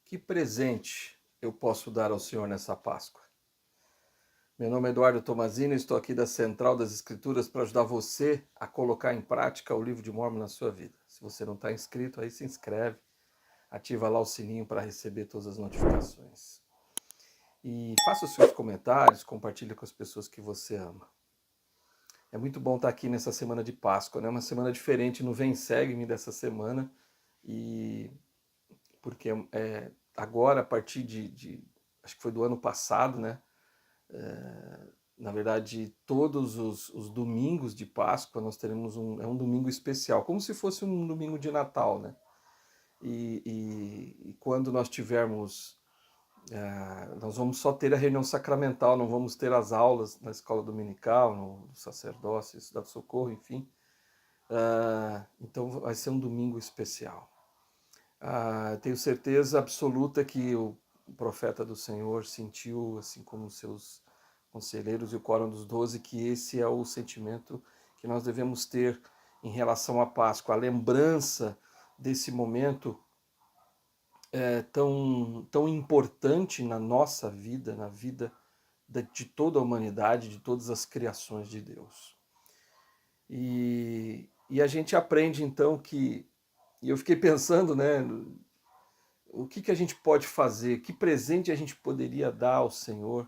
Que presente eu posso dar ao Senhor nessa Páscoa? Meu nome é Eduardo Tomazino e estou aqui da Central das Escrituras para ajudar você a colocar em prática o livro de Mórmon na sua vida. Se você não está inscrito, aí se inscreve, ativa lá o sininho para receber todas as notificações. E faça os seus comentários, compartilhe com as pessoas que você ama. É muito bom estar aqui nessa semana de Páscoa, né? Uma semana diferente no Vem Segue-me dessa semana, e porque agora, a partir acho que foi do ano passado, né? Na verdade, todos os domingos de Páscoa nós teremos um domingo especial, como se fosse um domingo de Natal, né? E quando nós tivermos, nós vamos só ter a reunião sacramental, não vamos ter as aulas na escola dominical, no sacerdócio, Cidade Socorro, enfim. Então vai ser um domingo especial. Tenho certeza absoluta que o profeta do Senhor sentiu, assim como os seus conselheiros e o Quórum dos 12, que esse é o sentimento que nós devemos ter em relação à Páscoa, a lembrança desse momento tão importante na nossa vida, na vida de toda a humanidade, de todas as criações de Deus. E a gente aprende então que, e eu fiquei pensando, né, o que a gente pode fazer, que presente a gente poderia dar ao Senhor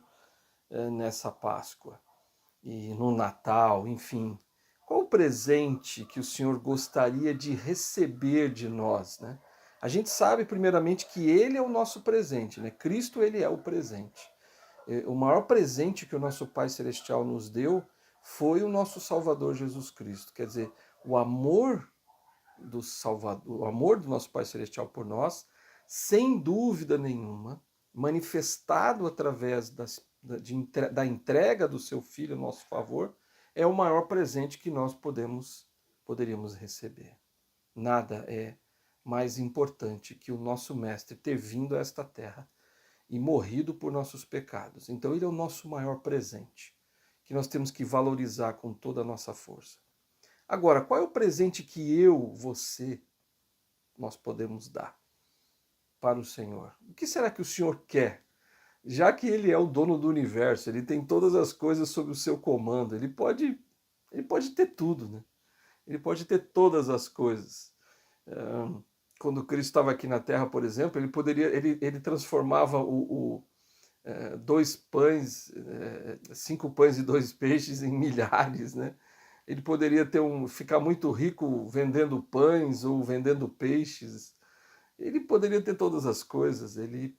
nessa Páscoa e no Natal, enfim. Qual o presente que o Senhor gostaria de receber de nós, né? A gente sabe, primeiramente, que Ele é o nosso presente, né? Cristo, Ele é o presente. O maior presente que o nosso Pai Celestial nos deu foi o nosso Salvador Jesus Cristo. Quer dizer, o amor do Salvador, o amor do nosso Pai Celestial por nós, sem dúvida nenhuma, manifestado através da entrega do seu Filho a nosso favor, é o maior presente que nós poderíamos receber. Nada é mais importante que o nosso Mestre ter vindo a esta terra e morrido por nossos pecados. Então ele é o nosso maior presente, que nós temos que valorizar com toda a nossa força. Agora, qual é o presente que você, nós podemos dar para o Senhor? O que será que o Senhor quer? Já que Ele é o dono do universo, Ele tem todas as coisas sob o seu comando, Ele pode ter tudo, né? Ele pode ter todas as coisas. Quando Cristo estava aqui na Terra, por exemplo, ele transformava dois pães, 5 pães e 2 peixes em milhares, né? Ele poderia ficar muito rico vendendo pães ou vendendo peixes. Ele poderia ter todas as coisas. Ele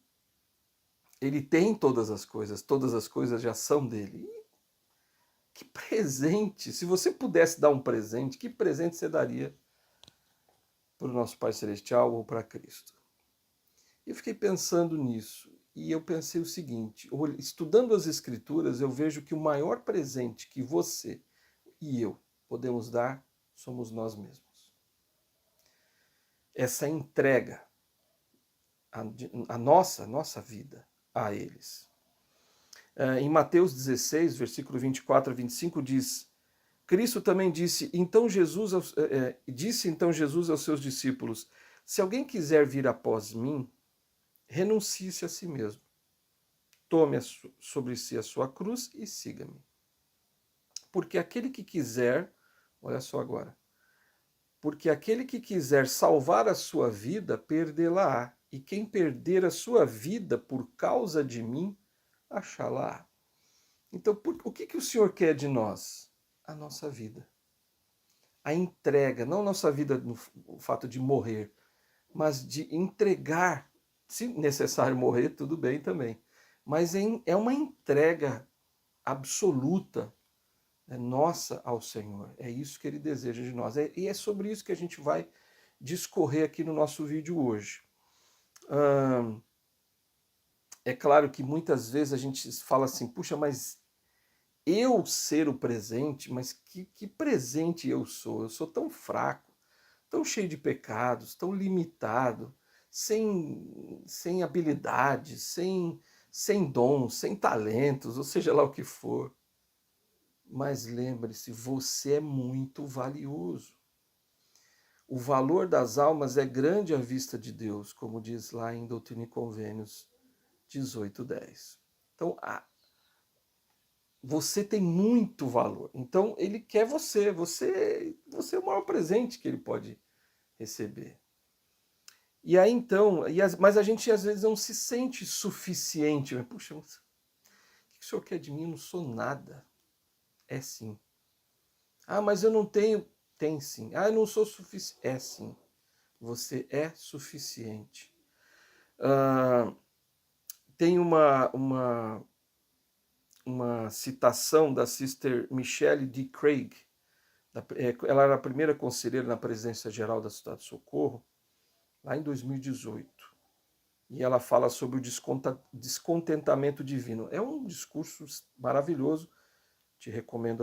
tem todas as coisas já são dele. E que presente! Se você pudesse dar um presente, que presente você daria para o nosso Pai Celestial ou para Cristo? Eu fiquei pensando nisso. E eu pensei o seguinte, estudando as Escrituras, eu vejo que o maior presente que você e eu podemos dar somos nós mesmos. Essa entrega, a nossa vida a eles. Em Mateus 16, versículo 24 a 25, diz: Cristo também disse então Jesus aos seus discípulos: se alguém quiser vir após mim, renuncie-se a si mesmo. Tome sobre si a sua cruz e siga-me. Porque aquele que quiser, olha só agora, porque aquele que quiser salvar a sua vida, perdê-la-á. E quem perder a sua vida por causa de mim, achá-la-á. Então, o que o Senhor quer de nós? A nossa vida. A entrega, não a nossa vida no fato de morrer, mas de entregar. Se necessário morrer, tudo bem também. Mas é uma entrega absoluta nossa ao Senhor. É isso que Ele deseja de nós. E é sobre isso que a gente vai discorrer aqui no nosso vídeo hoje. É claro que muitas vezes a gente fala assim, puxa, mas eu ser o presente, mas que presente eu sou? Eu sou tão fraco, tão cheio de pecados, tão limitado, sem habilidades, sem dons, sem talentos, ou seja lá o que for. Mas lembre-se, você é muito valioso. o valor das almas é grande à vista de Deus, como diz lá em Doutrina e Convênios 18:10. Então, você tem muito valor. Então, ele quer você. Você é o maior presente que ele pode receber. E aí, então, mas a gente às vezes não se sente suficiente. Puxa, o que o senhor quer de mim? Eu não sou nada. É sim. Ah, mas eu não tenho. Tem sim. Ah, eu não sou suficiente. É sim. Você é suficiente. Tem uma citação da Sister Michelle D. Craig. Ela era a primeira conselheira na Presidência Geral da Cidade de Socorro, lá em 2018. E ela fala sobre o descontentamento divino. É um discurso maravilhoso. Te recomendo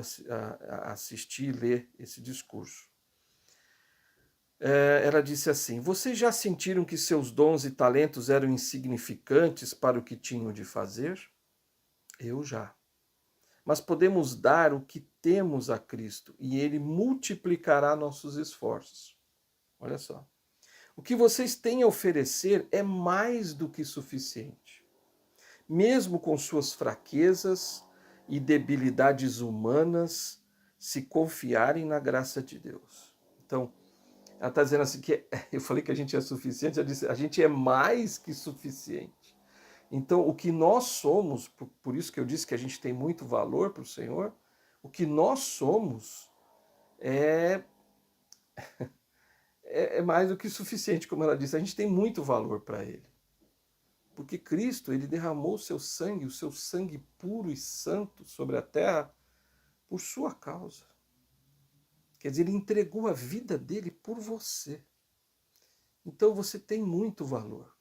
assistir e ler esse discurso. Ela disse assim: vocês já sentiram que seus dons e talentos eram insignificantes para o que tinham de fazer? Eu já. Mas podemos dar o que temos a Cristo e Ele multiplicará nossos esforços. Olha só. O que vocês têm a oferecer é mais do que suficiente. Mesmo com suas fraquezas e debilidades humanas, se confiarem na graça de Deus. Então, ela está dizendo assim que eu falei que a gente é suficiente, ela disse, a gente é mais que suficiente. Então, o que nós somos, por isso que eu disse que a gente tem muito valor para o Senhor, o que nós somos é mais do que suficiente, como ela disse. A gente tem muito valor para Ele. Porque Cristo, Ele derramou o seu sangue puro e santo sobre a terra por sua causa. Quer dizer, Ele entregou a vida dele por você. Então você tem muito valor.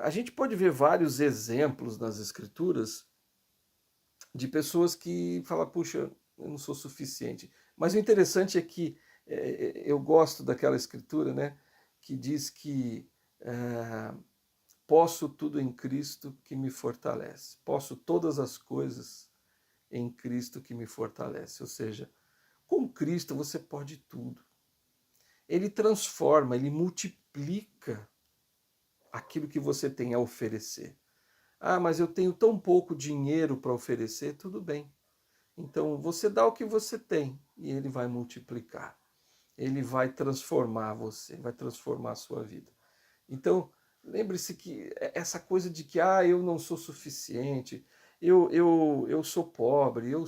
A gente pode ver vários exemplos nas Escrituras de pessoas que falam, puxa, eu não sou suficiente. Mas o interessante é que eu gosto daquela escritura, né, que diz que posso tudo em Cristo que me fortalece. Posso todas as coisas em Cristo que me fortalece. Ou seja, com Cristo você pode tudo. Ele transforma, ele multiplica aquilo que você tem a oferecer. Ah, mas eu tenho tão pouco dinheiro para oferecer, tudo bem. Então você dá o que você tem e ele vai multiplicar. Ele vai transformar você, vai transformar a sua vida. Então, lembre-se que essa coisa de que eu não sou suficiente, eu sou pobre, eu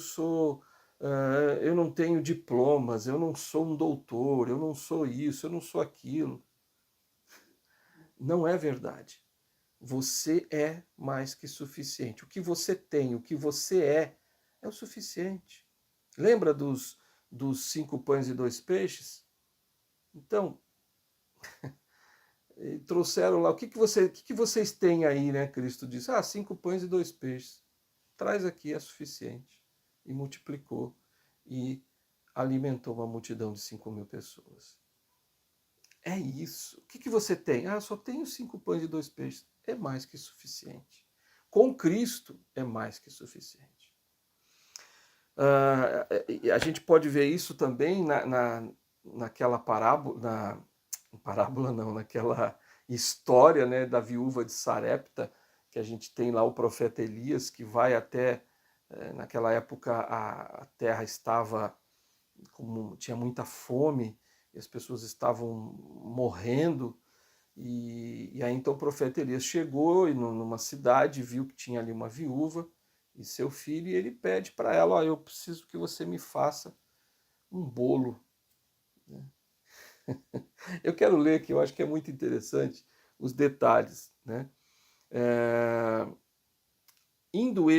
não tenho diplomas, eu não sou um doutor, eu não sou isso, eu não sou aquilo. Não é verdade. Você é mais que suficiente. O que você tem, o que você é o suficiente. Lembra dos 5 pães e 2 peixes? Então, trouxeram lá, o que vocês têm aí, né? Cristo disse, 5 pães e 2 peixes. Traz aqui, é suficiente. E multiplicou e alimentou uma multidão de 5.000 pessoas. É isso. O que você tem? Só tenho 5 pães e 2 peixes. É mais que suficiente. Com Cristo é mais que suficiente. A gente pode ver isso também naquela parábola, naquela história, né, da viúva de Sarepta, que a gente tem lá o profeta Elias, que vai até, naquela época a terra estava, tinha muita fome, e as pessoas estavam morrendo, e aí então o profeta Elias chegou numa cidade, viu que tinha ali uma viúva e seu filho, e ele pede para ela, eu preciso que você me faça um bolo. Eu quero ler aqui, eu acho que é muito interessante os detalhes, né? Indo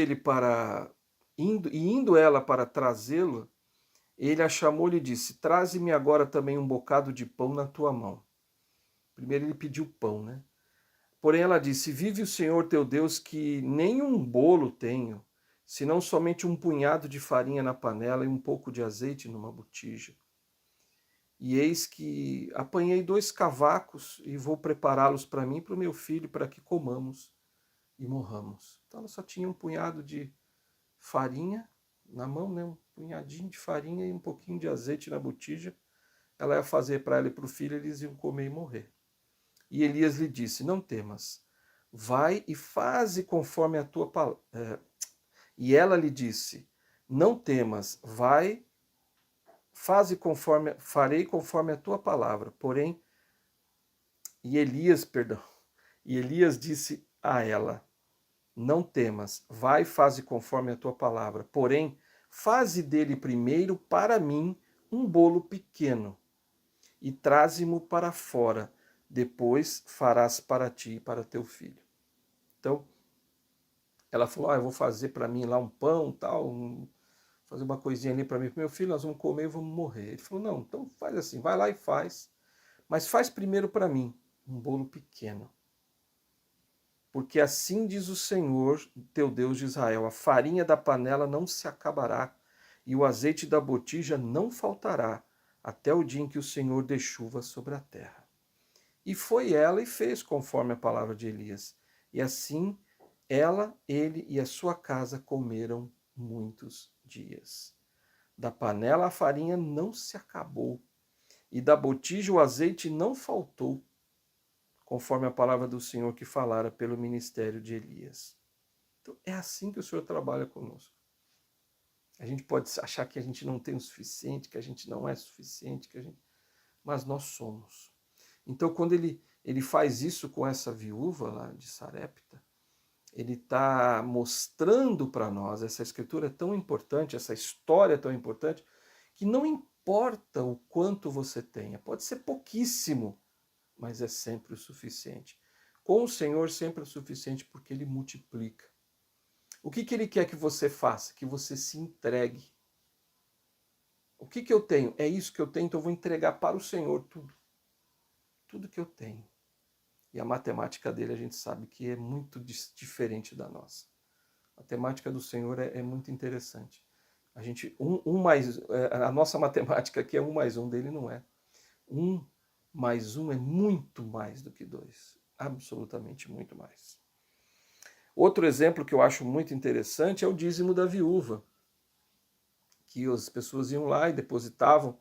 ela para trazê-lo, ele a chamou e lhe disse, traze-me agora também um bocado de pão na tua mão. Primeiro ele pediu pão, né? Porém ela disse, vive o Senhor teu Deus que nem um bolo tenho, senão somente um punhado de farinha na panela e um pouco de azeite numa botija. E eis que apanhei 2 cavacos e vou prepará-los para mim e para o meu filho, para que comamos e morramos. Então ela só tinha um punhado de farinha na mão, né? Um punhadinho de farinha e um pouquinho de azeite na botija, ela ia fazer para ela e para o filho, eles iam comer e morrer. E Elias lhe disse: não temas, vai e faze conforme a tua palavra. E ela lhe disse: não temas, vai, farei conforme a tua palavra. Porém, e Elias disse a ela: não temas, vai, faze conforme a tua palavra. Porém, faze dele primeiro para mim um bolo pequeno e traze-mo para fora. Depois farás para ti e para teu filho. Então, ela falou: eu vou fazer para mim lá um pão, tal, fazer uma coisinha ali para mim, para meu filho, nós vamos comer e vamos morrer. Ele falou: não, então faz assim, vai lá e faz, mas faz primeiro para mim um bolo pequeno. Porque assim diz o Senhor, teu Deus de Israel: a farinha da panela não se acabará, e o azeite da botija não faltará, até o dia em que o Senhor dê chuva sobre a terra. E foi ela e fez conforme a palavra de Elias. E assim ela, ele e a sua casa comeram muitos dias. Da panela a farinha não se acabou, e da botija o azeite não faltou, conforme a palavra do Senhor que falara pelo ministério de Elias. Então é assim que o Senhor trabalha conosco. A gente pode achar que a gente não tem o suficiente, que a gente não é suficiente, mas nós somos. Então, quando ele faz isso com essa viúva lá de Sarepta, ele está mostrando para nós, essa escritura é tão importante, essa história é tão importante, que não importa o quanto você tenha, pode ser pouquíssimo, mas é sempre o suficiente. Com o Senhor sempre é o suficiente porque Ele multiplica. O que Ele quer que você faça? Que você se entregue. O que eu tenho? É isso que eu tenho, então eu vou entregar para o Senhor tudo. Tudo que eu tenho. E a matemática dele a gente sabe que é muito diferente da nossa. A matemática do Senhor é muito interessante. A gente, a nossa matemática aqui é 1 mais 1, dele não é. 1 mais 1 é muito mais do que 2. Absolutamente muito mais. Outro exemplo que eu acho muito interessante é o dízimo da viúva. Que as pessoas iam lá e depositavam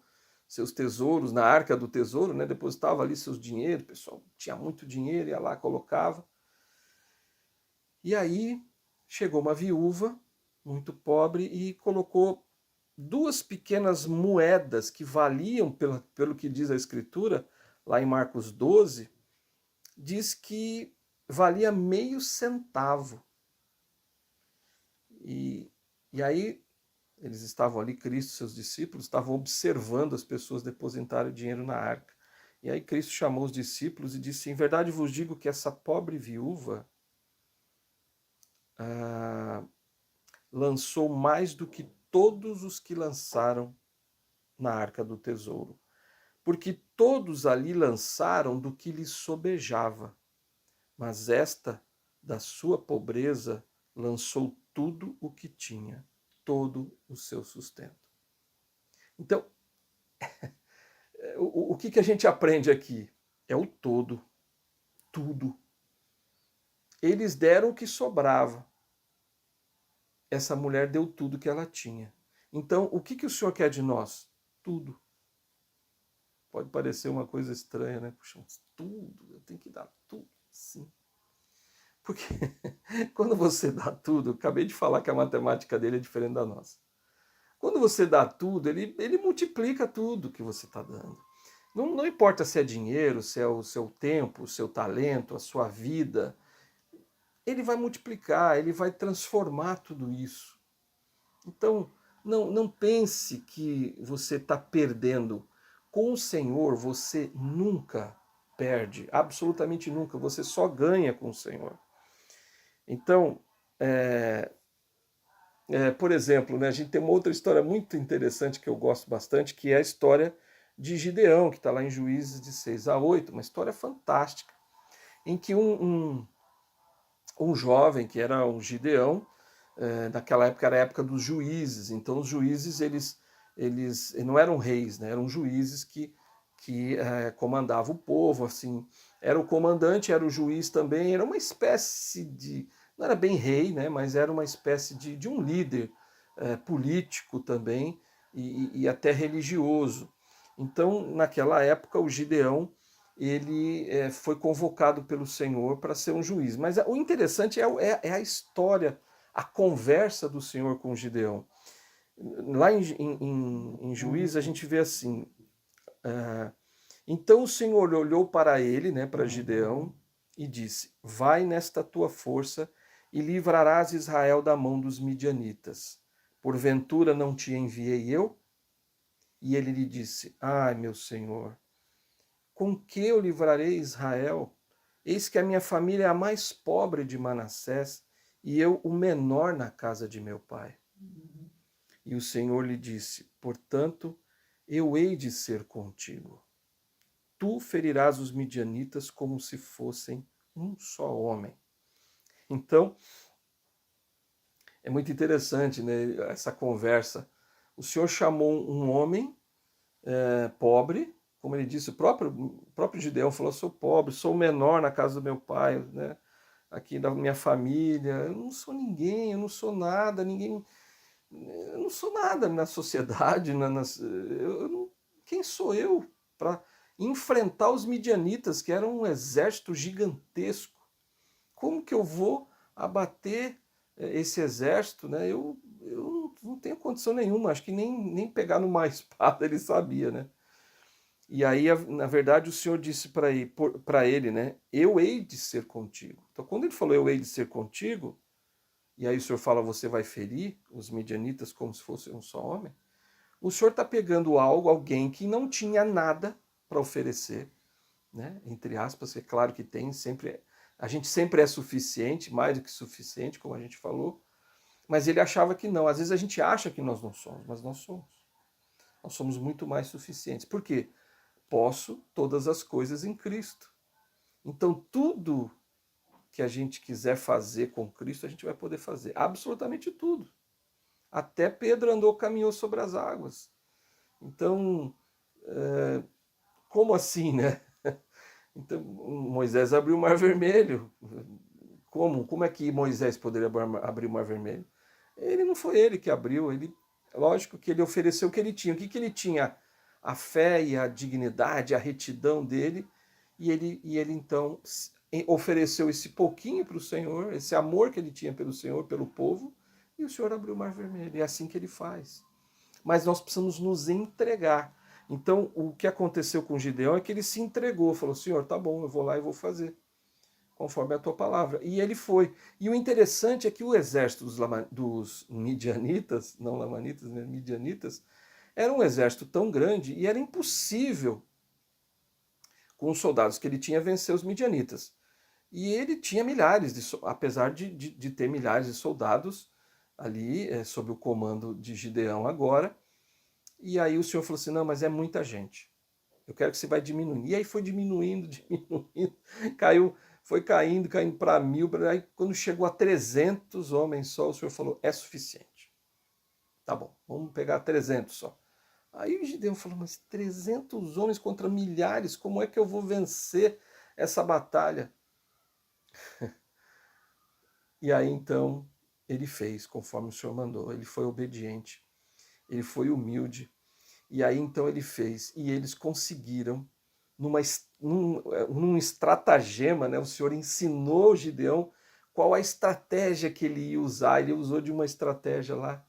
seus tesouros na arca do tesouro, né? Depositava ali seus dinheiros, o pessoal tinha muito dinheiro, ia lá, colocava. E aí chegou uma viúva muito pobre e colocou 2 pequenas moedas que valiam, pelo que diz a Escritura, lá em Marcos 12, diz que valia meio centavo. E aí eles estavam ali, Cristo e seus discípulos, estavam observando as pessoas depositarem dinheiro na arca. E aí Cristo chamou os discípulos e disse: em verdade vos digo que essa pobre viúva lançou mais do que todos os que lançaram na arca do tesouro. Porque todos ali lançaram do que lhes sobejava, mas esta, da sua pobreza, lançou tudo o que tinha, todo o seu sustento. Então, o que a gente aprende aqui? É o todo, tudo. Eles deram o que sobrava. Essa mulher deu tudo que ela tinha. Então, o que o Senhor quer de nós? Tudo. Pode parecer uma coisa estranha, né? Puxa, tudo, eu tenho que dar tudo, sim. Porque quando você dá tudo, eu acabei de falar que a matemática dele é diferente da nossa. Quando você dá tudo, ele multiplica tudo que você está dando. Não importa se é dinheiro, se é o seu tempo, o seu talento, a sua vida, ele vai multiplicar, ele vai transformar tudo isso. Então, não pense que você está perdendo. Com o Senhor, você nunca perde, absolutamente nunca, você só ganha com o Senhor. Então, por exemplo, né, a gente tem uma outra história muito interessante que eu gosto bastante, que é a história de Gideão, que está lá em Juízes de 6-8, uma história fantástica, em que um jovem, que era um Gideão, naquela época era a época dos juízes, então os juízes eles não eram reis, né, eram juízes que comandavam o povo, assim, era o comandante, era o juiz também, era uma espécie de, não era bem rei, né, mas era uma espécie de um líder político também e até religioso. Então, naquela época, o Gideão ele foi convocado pelo Senhor para ser um juiz. Mas o interessante é a história, a conversa do Senhor com Gideão. Lá em Juízes a gente vê assim, então o Senhor olhou para ele, né, para Gideão, e disse, vai nesta tua força e livrarás Israel da mão dos midianitas. Porventura não te enviei eu? E ele lhe disse, ai meu Senhor, com que eu livrarei Israel? Eis que a minha família é a mais pobre de Manassés, e eu o menor na casa de meu pai. E o Senhor lhe disse, portanto, eu hei de ser contigo. Tu ferirás os midianitas como se fossem um só homem. Então, é muito interessante, né, essa conversa. O Senhor chamou um homem pobre, como ele disse, o próprio Gideão falou, sou pobre, sou o menor na casa do meu pai, né, aqui da minha família, eu não sou ninguém, eu não sou nada, ninguém, eu não sou nada na sociedade, quem sou eu para enfrentar os midianitas, que eram um exército gigantesco? Como que eu vou abater esse exército, né? Eu não tenho condição nenhuma, acho que nem pegar numa espada ele sabia, né? E aí, na verdade, o Senhor disse para ele, né? Eu hei de ser contigo. Então, quando ele falou eu hei de ser contigo, e aí o Senhor fala, você vai ferir os midianitas como se fosse um só homem, o Senhor está pegando alguém que não tinha nada para oferecer, né? Entre aspas, é claro que tem, a gente sempre é suficiente, mais do que suficiente, como a gente falou, mas ele achava que não. Às vezes a gente acha que nós não somos, mas nós somos. Nós somos muito mais suficientes. Por quê? Posso todas as coisas em Cristo. Então, tudo que a gente quiser fazer com Cristo, a gente vai poder fazer. Absolutamente tudo. Até Pedro caminhou sobre as águas. Então, como assim, né? Então, Moisés abriu o Mar Vermelho. Como é que Moisés poderia abrir o Mar Vermelho? Não foi ele que abriu, lógico que ele ofereceu o que ele tinha. O que ele tinha? A fé e a dignidade, a retidão dele, e ele então ofereceu esse pouquinho para o Senhor, esse amor que ele tinha pelo Senhor, pelo povo, e o Senhor abriu o Mar Vermelho. É assim que ele faz. Mas nós precisamos nos entregar. Então, o que aconteceu com Gideão é que ele se entregou, falou, Senhor, tá bom, eu vou lá e vou fazer, conforme a tua palavra. E ele foi. E o interessante é que o exército dos midianitas, não lamanitas, né, midianitas, era um exército tão grande e era impossível, com os soldados que ele tinha, vencer os midianitas. E ele tinha milhares, apesar de ter milhares de soldados ali, sob o comando de Gideão agora. E aí o Senhor falou assim, não, mas é muita gente. Eu quero que você vai diminuindo. E aí foi diminuindo, diminuindo, foi caindo para 1000. Aí quando chegou a 300 homens só, o Senhor falou, é suficiente. Tá bom, vamos pegar 300 só. Aí o Gideão falou, mas 300 homens contra milhares, como é que eu vou vencer essa batalha? E aí então ele fez conforme o Senhor mandou, ele foi obediente, ele foi humilde, e aí então ele fez, e eles conseguiram, num estratagema, né? O Senhor ensinou Gideão qual a estratégia que ele ia usar, ele usou de uma estratégia lá,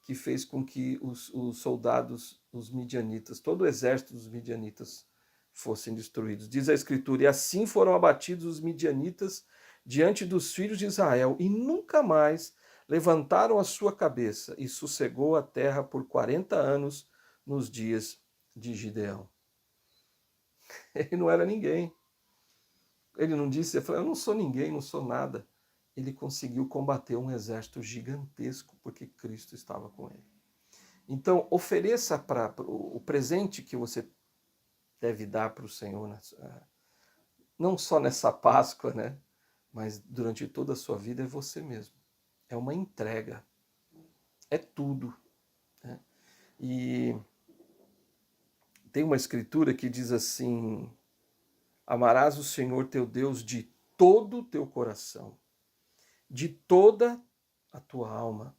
que fez com que os soldados, os midianitas, todo o exército dos midianitas fossem destruídos. Diz a Escritura, e assim foram abatidos os midianitas diante dos filhos de Israel, e nunca mais levantaram a sua cabeça, e sossegou a terra por 40 anos nos dias de Gideão. Ele não era ninguém. Ele não disse, ele falou, eu não sou ninguém, não sou nada. Ele conseguiu combater um exército gigantesco porque Cristo estava com ele. Então, ofereça para o presente que você deve dar para o Senhor, não só nessa Páscoa, né? Mas durante toda a sua vida, é você mesmo. É uma entrega. É tudo. Né? E tem uma escritura que diz assim, amarás o Senhor teu Deus de todo o teu coração, de toda a tua alma,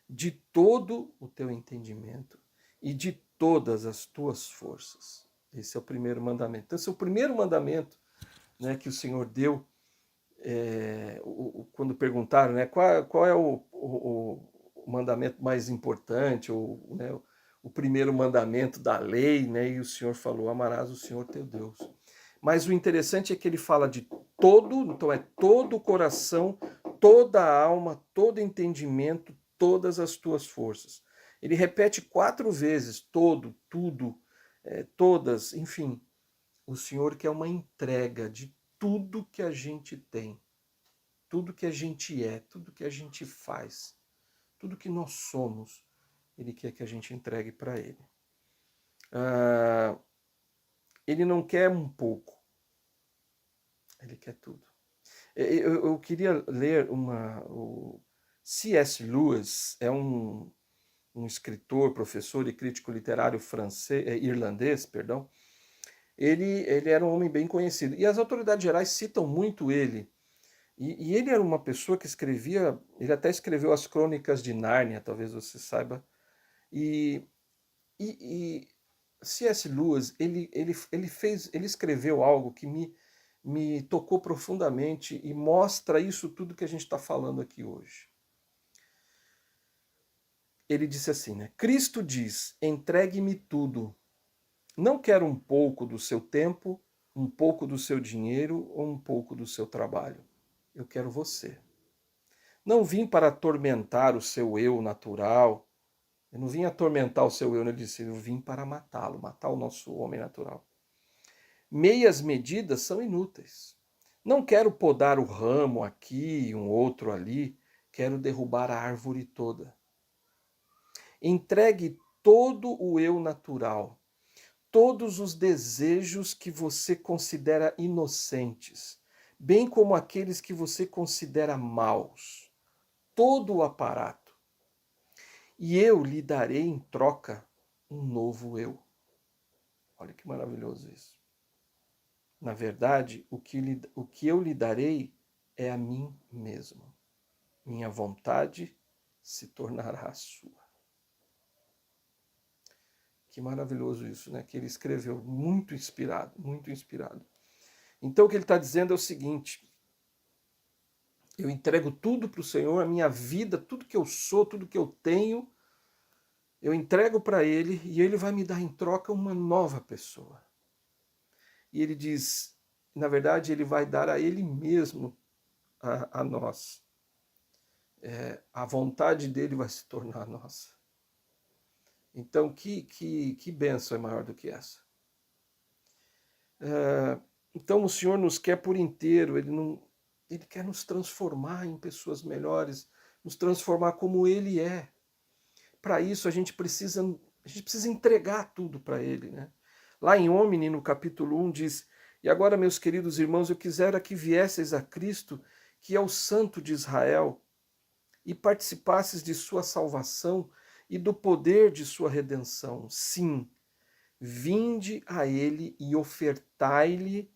de todo o teu entendimento e de todas as tuas forças. Esse é o primeiro mandamento. Então, esse é o primeiro mandamento, né, que o Senhor deu, quando perguntaram, né, qual é o mandamento mais importante, né, o primeiro mandamento da lei, né, e o Senhor falou, amarás o Senhor teu Deus. Mas o interessante é que ele fala de todo, então é todo o coração, toda a alma, todo entendimento, todas as tuas forças. Ele repete 4 vezes, todo, tudo, todas, enfim. O Senhor quer uma entrega de tudo que a gente tem, tudo que a gente é, tudo que a gente faz, tudo que nós somos. Ele quer que a gente entregue para Ele. Ele não quer um pouco, Ele quer tudo. Eu queria ler o C.S. Lewis, é um escritor, professor e crítico literário irlandês, perdão. Ele era um homem bem conhecido. E as autoridades gerais citam muito ele. E ele era uma pessoa que escrevia, ele até escreveu as Crônicas de Nárnia, talvez você saiba. E C.S. Lewis, ele escreveu algo que me tocou profundamente e mostra isso tudo que a gente está falando aqui hoje. Ele disse assim, né? Cristo diz, entregue-me tudo. Não quero um pouco do seu tempo, um pouco do seu dinheiro ou um pouco do seu trabalho. Eu quero você. Não vim para atormentar o seu eu natural. Eu não vim atormentar o seu eu, ele disse, eu vim para matá-lo, matar o nosso homem natural. Meias medidas são inúteis. Não quero podar o ramo aqui, um outro ali, quero derrubar a árvore toda. Entregue todo o eu natural, todos os desejos que você considera inocentes, bem como aqueles que você considera maus, todo o aparato. E eu lhe darei em troca um novo eu. Olha que maravilhoso isso. Na verdade, o que eu lhe darei é a mim mesmo. Minha vontade se tornará a sua. Que maravilhoso isso, né? Que ele escreveu muito inspirado, muito inspirado. Então o que ele está dizendo é o seguinte: eu entrego tudo para o Senhor, a minha vida, tudo que eu sou, tudo que eu tenho, eu entrego para Ele e Ele vai me dar em troca uma nova pessoa. E ele diz, na verdade, Ele vai dar a Ele mesmo a nós. A vontade dele vai se tornar nossa. Então, que bênção é maior do que essa? Então, o Senhor nos quer por inteiro, Ele quer nos transformar em pessoas melhores, nos transformar como Ele é. Para isso, a gente precisa entregar tudo para Ele, né? Lá em Homini, no capítulo 1, diz, e agora, meus queridos irmãos, eu quisera que viesseis a Cristo, que é o Santo de Israel, e participasses de sua salvação e do poder de sua redenção. Sim, vinde a Ele e ofertai-lhe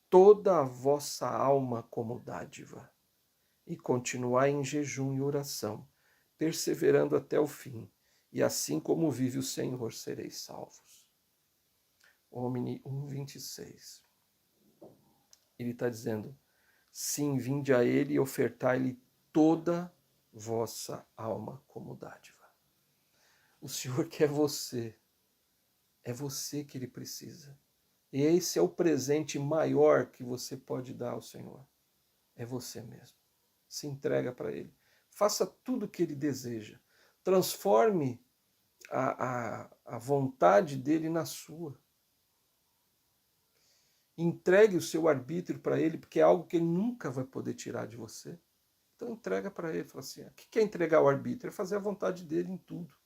toda a vossa alma como dádiva, e continuai em jejum e oração, perseverando até o fim, e assim como vive o Senhor, sereis salvos. Homini 1:26. Ele está dizendo, sim, vinde a Ele e ofertai-lhe toda vossa alma como dádiva. O Senhor quer você. É você que Ele precisa. E esse é o presente maior que você pode dar ao Senhor. É você mesmo. Se entrega para Ele. Faça tudo o que Ele deseja. Transforme a vontade dEle na sua. Entregue o seu arbítrio para Ele, porque é algo que Ele nunca vai poder tirar de você. Então entrega para Ele. Fala assim, o que é entregar o arbítrio? É fazer a vontade dEle em tudo.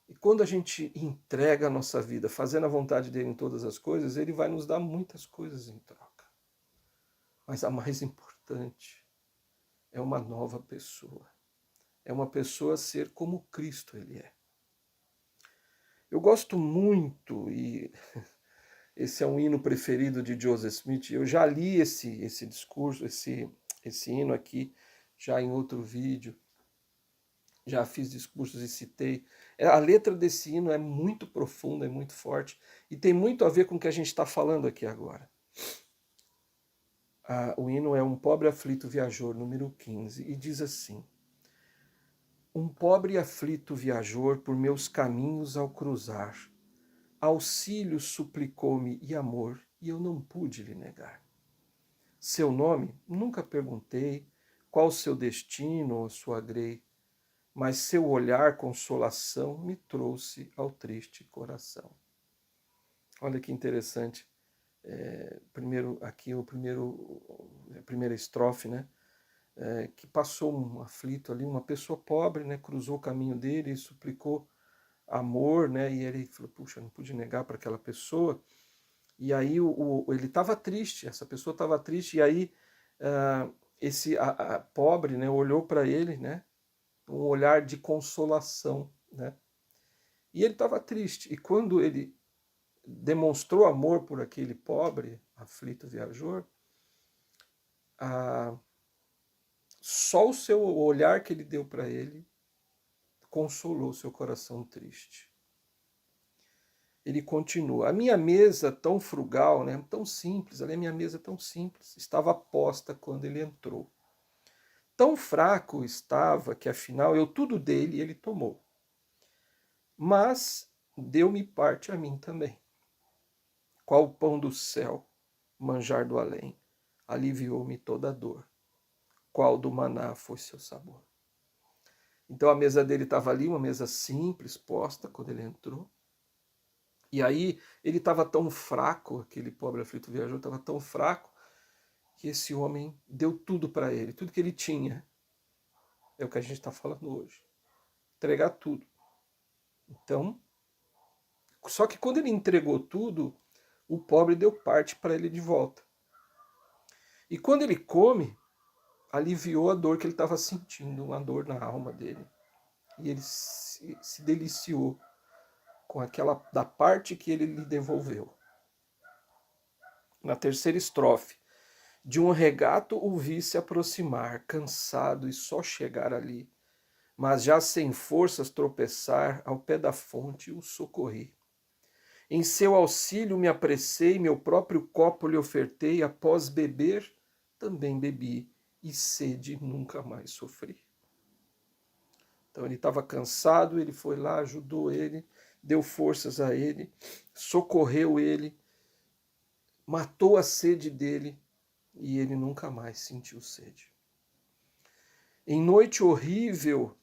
E quando a gente entrega a nossa vida, fazendo a vontade dele em todas as coisas, ele vai nos dar muitas coisas em troca. Mas a mais importante é uma nova pessoa. É uma pessoa ser como Cristo ele é. Eu gosto muito, e esse é um hino preferido de Joseph Smith, eu já li esse discurso, esse hino aqui, já em outro vídeo, já fiz discursos e citei. A letra desse hino é muito profunda, é muito forte, e tem muito a ver com o que a gente está falando aqui agora. O hino é Um Pobre Aflito Viajor, número 15, e diz assim: Um pobre aflito viajor por meus caminhos ao cruzar, auxílio suplicou-me e amor, e eu não pude lhe negar. Seu nome nunca perguntei, qual seu destino ou sua grei, mas seu olhar consolação me trouxe ao triste coração. Olha que interessante. Primeiro aqui a primeira estrofe, né? Que passou um aflito ali, uma pessoa pobre, né? Cruzou o caminho dele e suplicou amor, né? E ele falou: puxa, não pude negar para aquela pessoa. E aí ele estava triste, essa pessoa estava triste, e aí esse pobre, né, olhou para ele, né, um olhar de consolação, né, e ele estava triste, e quando ele demonstrou amor por aquele pobre, aflito viajor, só o seu olhar que ele deu para ele consolou seu coração triste. Ele continua: a minha mesa tão frugal, né, tão simples, a minha mesa tão simples, estava posta quando ele entrou. Tão fraco estava que afinal eu tudo dele ele tomou. Mas deu-me parte a mim também. Qual o pão do céu, manjar do além, aliviou-me toda a dor. Qual do maná foi seu sabor? Então a mesa dele estava ali, uma mesa simples, posta quando ele entrou. E aí ele estava tão fraco, aquele pobre aflito viajor estava tão fraco, que esse homem deu tudo para ele, tudo que ele tinha. É o que a gente está falando hoje. Entregar tudo. Então, só que quando ele entregou tudo, o pobre deu parte para ele de volta. E quando ele come, aliviou a dor que ele estava sentindo, uma dor na alma dele. E ele se deliciou com aquela da parte que ele lhe devolveu. Na terceira estrofe: de um regato o vi se aproximar, cansado e só chegar ali, mas já sem forças tropeçar, ao pé da fonte o socorri. Em seu auxílio me apressei, meu próprio copo lhe ofertei, após beber, também bebi, e sede nunca mais sofri. Então ele estava cansado, ele foi lá, ajudou ele, deu forças a ele, socorreu ele, matou a sede dele, e ele nunca mais sentiu sede. Em noite horrível,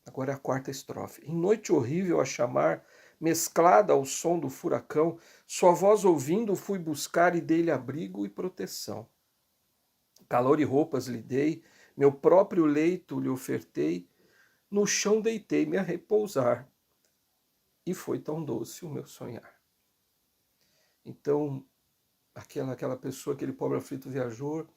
agora é a quarta estrofe, em noite horrível a chamar, mesclada ao som do furacão, sua voz ouvindo fui buscar e dei-lhe abrigo e proteção. Calor e roupas lhe dei, meu próprio leito lhe ofertei, no chão deitei-me a repousar, e foi tão doce o meu sonhar. Então, aquela pessoa, aquele pobre aflito viajor,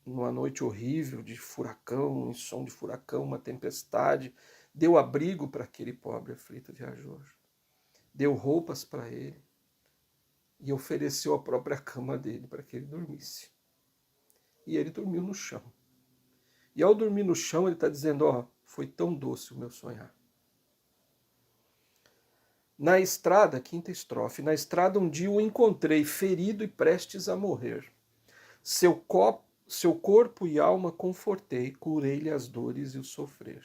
numa noite horrível de furacão, em som de furacão, uma tempestade, deu abrigo para aquele pobre aflito viajor, deu roupas para ele e ofereceu a própria cama dele para que ele dormisse. E ele dormiu no chão. E ao dormir no chão, ele está dizendo: ó, foi tão doce o meu sonhar. Na estrada, quinta estrofe, na estrada um dia o encontrei, ferido e prestes a morrer. Seu corpo e alma confortei, curei-lhe as dores e o sofrer.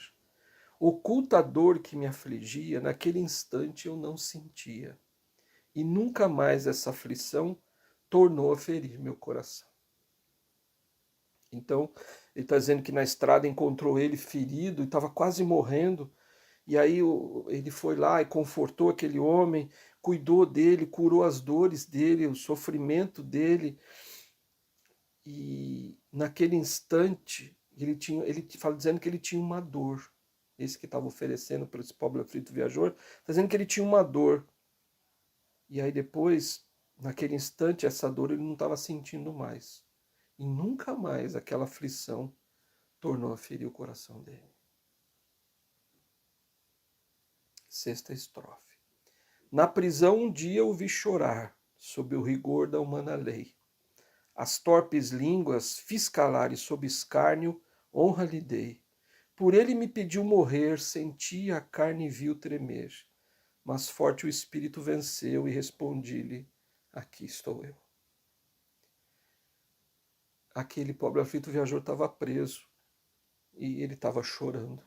Oculta a dor que me afligia, naquele instante eu não sentia. E nunca mais essa aflição tornou a ferir meu coração. Então, ele está dizendo que na estrada encontrou ele ferido e estava quase morrendo. E aí ele foi lá e confortou aquele homem, cuidou dele, curou as dores dele, o sofrimento dele. E naquele instante, ele fala dizendo que ele tinha uma dor. Esse que estava oferecendo para esse pobre aflito viajor, está dizendo que ele tinha uma dor. E aí depois, naquele instante, essa dor ele não estava sentindo mais. E nunca mais aquela aflição tornou a ferir o coração dele. Sexta estrofe. Na prisão um dia o vi chorar, sob o rigor da humana lei. As torpes línguas fiz calar e sob escárnio honra lhe dei, Por ele me pediu morrer, senti a carne vil tremer, mas forte o espírito venceu e respondi-lhe: aqui estou eu. Aquele pobre aflito viajor estava preso e ele estava chorando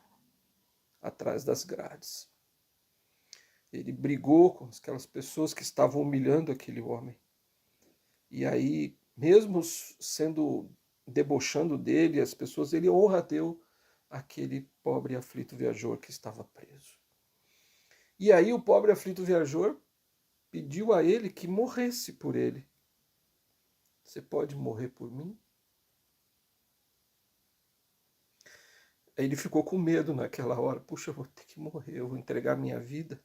atrás das grades. Ele brigou com aquelas pessoas que estavam humilhando aquele homem. E aí, mesmo sendo debochando dele, as pessoas, ele honradeu aquele pobre aflito viajor que estava preso. E aí o pobre aflito viajor pediu a ele que morresse por ele. Você pode morrer por mim? Aí ele ficou com medo naquela hora. Puxa, eu vou ter que morrer, eu vou entregar minha vida.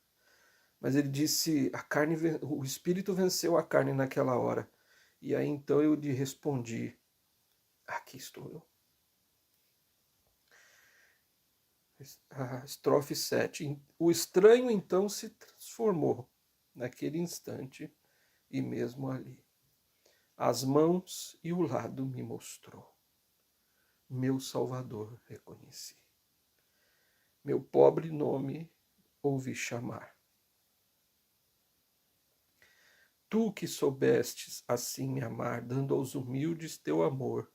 Mas ele disse, o espírito venceu a carne naquela hora. E aí então eu lhe respondi, aqui estou eu. A estrofe 7. O estranho então se transformou naquele instante e mesmo ali. As mãos e o lado me mostrou. Meu Salvador reconheci. Meu pobre nome ouvi chamar. Tu que soubestes assim me amar, dando aos humildes teu amor,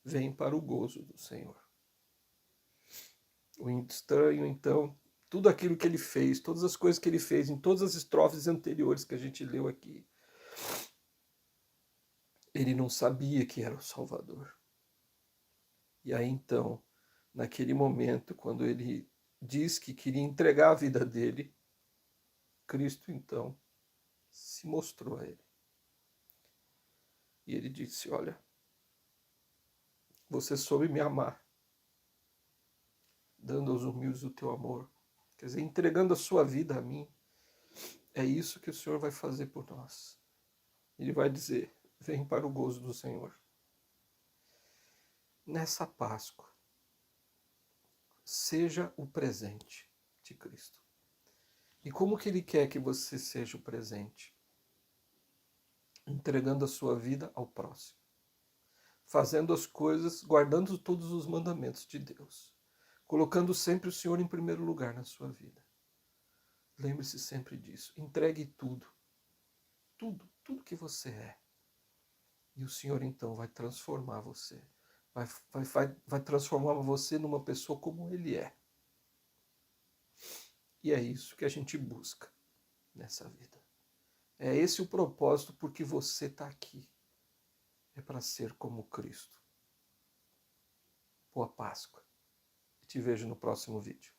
vem para o gozo do Senhor. O estranho, então, tudo aquilo que ele fez, todas as coisas que ele fez em todas as estrofes anteriores que a gente leu aqui, ele não sabia que era o Salvador. E aí então, naquele momento, quando ele diz que queria entregar a vida dele, Cristo então se mostrou a ele. E ele disse, olha, você soube me amar, dando aos humildes o teu amor. Quer dizer, entregando a sua vida a mim. É isso que o Senhor vai fazer por nós. Ele vai dizer, vem para o gozo do Senhor. Nessa Páscoa, seja o presente de Cristo. E como que Ele quer que você seja o presente? Entregando a sua vida ao próximo. Fazendo as coisas, guardando todos os mandamentos de Deus. Colocando sempre o Senhor em primeiro lugar na sua vida. Lembre-se sempre disso. Entregue tudo. Tudo que você é. E o Senhor então vai transformar você. Vai transformar você numa pessoa como Ele é. E é isso que a gente busca nessa vida. É esse o propósito porque você está aqui. É para ser como Cristo. Boa Páscoa. Te vejo no próximo vídeo.